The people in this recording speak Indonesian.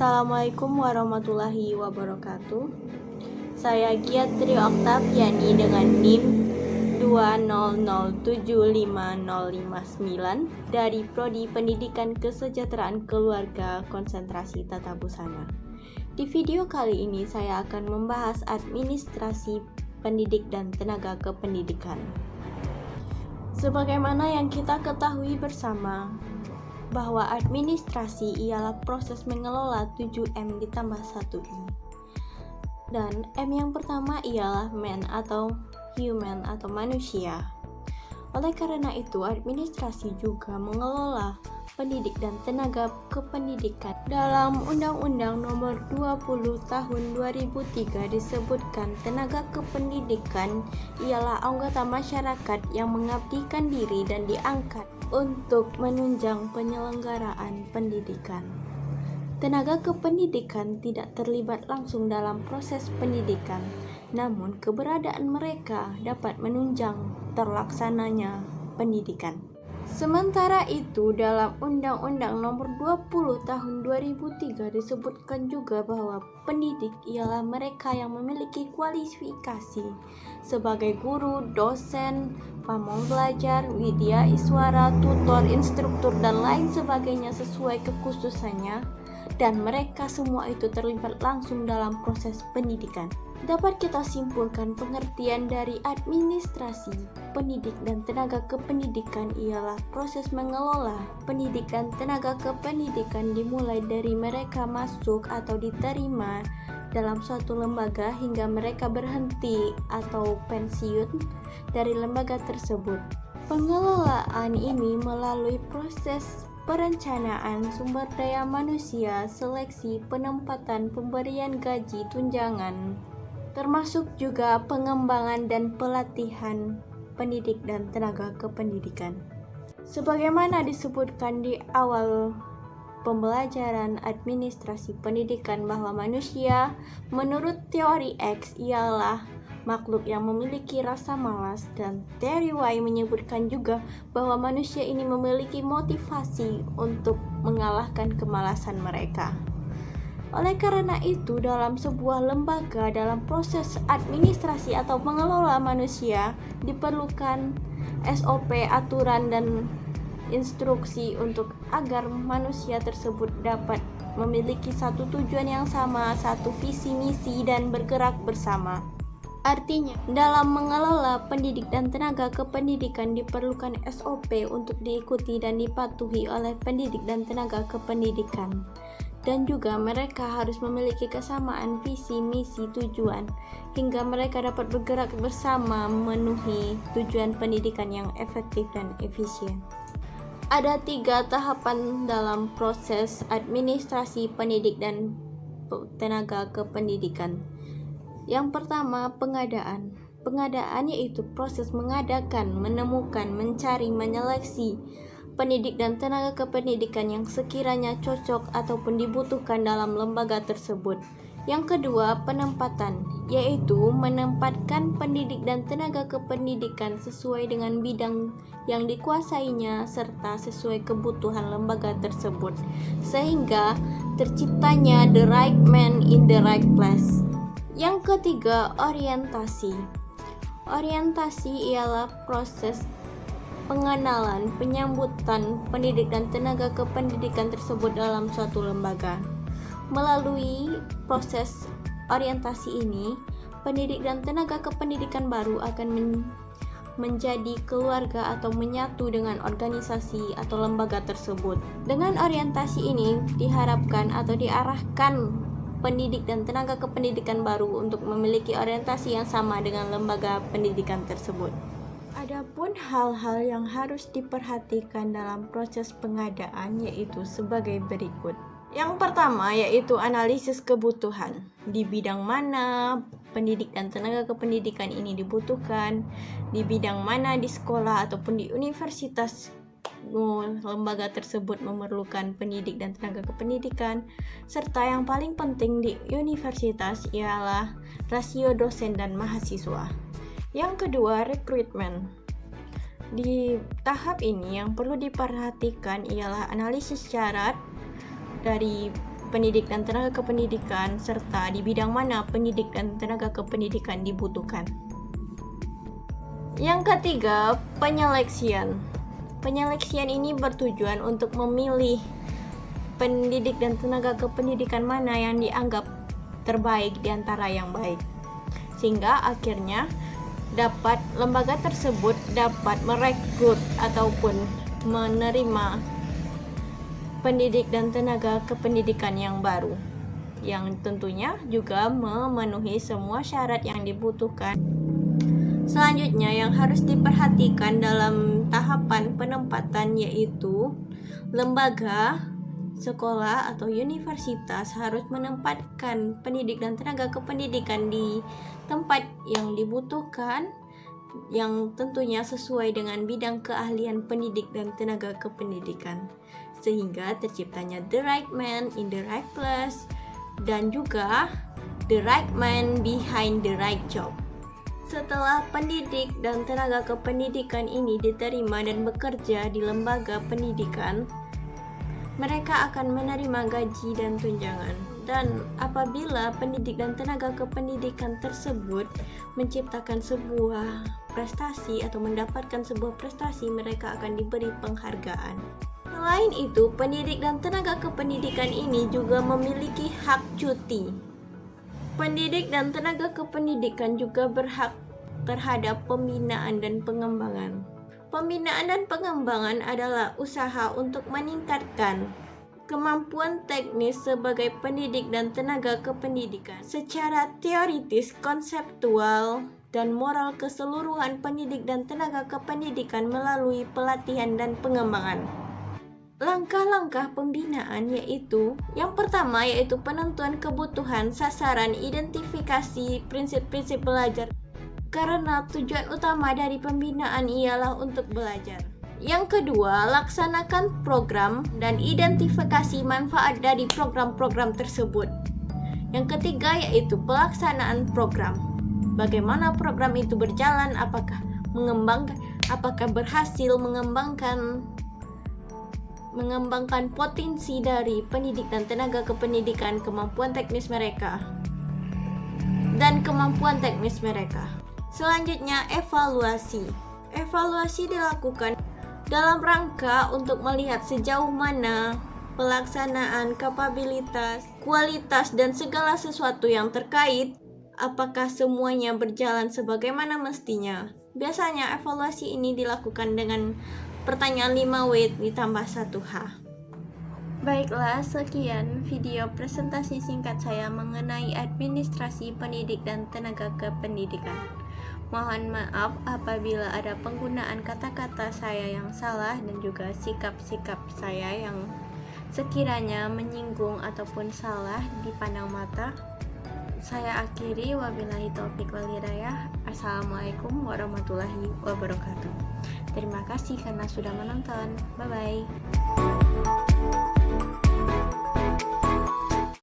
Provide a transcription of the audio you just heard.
Assalamualaikum warahmatullahi wabarakatuh. Saya Giatri Oktaviani dengan NIM 200750559 dari Prodi Pendidikan Kesejahteraan Keluarga Konsentrasi Tata Busana. Di video kali ini saya akan membahas administrasi pendidik dan tenaga kependidikan. Sebagaimana yang kita ketahui bersama, bahwa administrasi ialah proses mengelola 7M ditambah 1I. Dan M yang pertama ialah man atau human atau manusia. Oleh karena itu, administrasi juga mengelola pendidik dan tenaga kependidikan. Dalam Undang-Undang Nomor 20 Tahun 2003 disebutkan tenaga kependidikan ialah anggota masyarakat yang mengabdikan diri dan diangkat untuk menunjang penyelenggaraan pendidikan. Tenaga kependidikan tidak terlibat langsung dalam proses pendidikan, namun keberadaan mereka dapat menunjang terlaksananya pendidikan. Sementara itu, dalam Undang-Undang Nomor 20 Tahun 2003 disebutkan juga bahwa pendidik ialah mereka yang memiliki kualifikasi sebagai guru, dosen, pamong belajar, widya iswara, tutor, instruktur, dan lain sebagainya sesuai kekhususannya, dan mereka semua itu terlibat langsung dalam proses pendidikan. Dapat kita simpulkan pengertian dari administrasi pendidik dan tenaga kependidikan ialah proses mengelola pendidik dan tenaga kependidikan dimulai dari mereka masuk atau diterima dalam suatu lembaga hingga mereka berhenti atau pensiun dari lembaga tersebut. Pengelolaan ini melalui proses perencanaan sumber daya manusia, seleksi, penempatan, pemberian gaji, tunjangan, termasuk juga pengembangan dan pelatihan pendidik dan tenaga kependidikan. Sebagaimana disebutkan di awal pembelajaran administrasi pendidikan bahwa manusia menurut teori X ialah makhluk yang memiliki rasa malas, dan teori Y menyebutkan juga bahwa manusia ini memiliki motivasi untuk mengalahkan kemalasan mereka. Oleh karena itu, dalam sebuah lembaga dalam proses administrasi atau mengelola manusia diperlukan SOP, aturan, dan instruksi untuk agar manusia tersebut dapat memiliki satu tujuan yang sama, satu visi misi, dan bergerak bersama. Artinya, dalam mengelola pendidik dan tenaga kependidikan diperlukan SOP untuk diikuti dan dipatuhi oleh pendidik dan tenaga kependidikan. Dan juga mereka harus memiliki kesamaan visi, misi, tujuan, hingga mereka dapat bergerak bersama memenuhi tujuan pendidikan yang efektif dan efisien. Ada 3 tahapan dalam proses administrasi pendidik dan tenaga kependidikan. Yang pertama, pengadaan. Pengadaan yaitu proses mengadakan, menemukan, mencari, menyeleksi pendidik dan tenaga kependidikan yang sekiranya cocok ataupun dibutuhkan dalam lembaga tersebut. Yang kedua, penempatan, yaitu menempatkan pendidik dan tenaga kependidikan sesuai dengan bidang yang dikuasainya serta sesuai kebutuhan lembaga tersebut, sehingga terciptanya the right man in the right place. Yang ketiga, orientasi. Orientasi ialah proses pengenalan, penyambutan pendidik dan tenaga kependidikan tersebut dalam suatu lembaga. Melalui proses orientasi ini, pendidik dan tenaga kependidikan baru akan menjadi keluarga atau menyatu dengan organisasi atau lembaga tersebut. Dengan orientasi ini diharapkan atau diarahkan pendidik dan tenaga kependidikan baru untuk memiliki orientasi yang sama dengan lembaga pendidikan tersebut. Adapun hal-hal yang harus diperhatikan dalam proses pengadaan yaitu sebagai berikut. Yang pertama yaitu analisis kebutuhan. Di bidang mana pendidik dan tenaga kependidikan ini dibutuhkan, di bidang mana di sekolah ataupun di universitas lembaga tersebut memerlukan pendidik dan tenaga kependidikan, serta yang paling penting di universitas ialah rasio dosen dan mahasiswa. Yang kedua, rekrutmen. Di tahap ini yang perlu diperhatikan ialah analisis syarat dari pendidik dan tenaga kependidikan, serta di bidang mana pendidik dan tenaga kependidikan dibutuhkan. Yang ketiga, penyeleksian. Penyeleksian ini bertujuan untuk memilih pendidik dan tenaga kependidikan mana yang dianggap terbaik di antara yang baik. Sehingga akhirnya lembaga tersebut dapat merekrut ataupun menerima pendidik dan tenaga kependidikan yang baru, yang tentunya juga memenuhi semua syarat yang dibutuhkan. Selanjutnya yang harus diperhatikan dalam tahapan penempatan yaitu lembaga, sekolah atau universitas harus menempatkan pendidik dan tenaga kependidikan di tempat yang dibutuhkan, yang tentunya sesuai dengan bidang keahlian pendidik dan tenaga kependidikan, sehingga terciptanya the right man in the right place dan juga the right man behind the right job. Setelah pendidik dan tenaga kependidikan ini diterima dan bekerja di lembaga pendidikan, mereka akan menerima gaji dan tunjangan. Dan apabila pendidik dan tenaga kependidikan tersebut menciptakan sebuah prestasi atau mendapatkan sebuah prestasi, mereka akan diberi penghargaan. Selain itu, pendidik dan tenaga kependidikan ini juga memiliki hak cuti. Pendidik dan tenaga kependidikan juga berhak terhadap pembinaan dan pengembangan. Pembinaan dan pengembangan adalah usaha untuk meningkatkan kemampuan teknis sebagai pendidik dan tenaga kependidikan secara teoritis, konseptual, dan moral keseluruhan pendidik dan tenaga kependidikan melalui pelatihan dan pengembangan. Langkah-langkah pembinaan yaitu yang pertama yaitu penentuan kebutuhan, sasaran, identifikasi prinsip-prinsip belajar. Karena tujuan utama dari pembinaan ialah untuk belajar. Yang kedua, laksanakan program dan identifikasi manfaat dari program-program tersebut. Yang ketiga yaitu pelaksanaan program. Bagaimana program itu berjalan, apakah berhasil mengembangkan potensi dari pendidik dan tenaga kependidikan, kemampuan teknis mereka, dan kemampuan teknis mereka. Selanjutnya, evaluasi. Evaluasi dilakukan dalam rangka untuk melihat sejauh mana pelaksanaan, kapabilitas, kualitas, dan segala sesuatu yang terkait, apakah semuanya berjalan sebagaimana mestinya. Biasanya evaluasi ini dilakukan dengan pertanyaan 5W ditambah 1H. Baiklah, sekian video presentasi singkat saya mengenai administrasi pendidik dan tenaga kependidikan. Mohon maaf apabila ada penggunaan kata-kata saya yang salah dan juga sikap-sikap saya yang sekiranya menyinggung ataupun salah dipandang mata. Saya akhiri, wabillahi taufik wal hidayah. Assalamualaikum warahmatullahi wabarakatuh. Terima kasih karena sudah menonton. Bye-bye.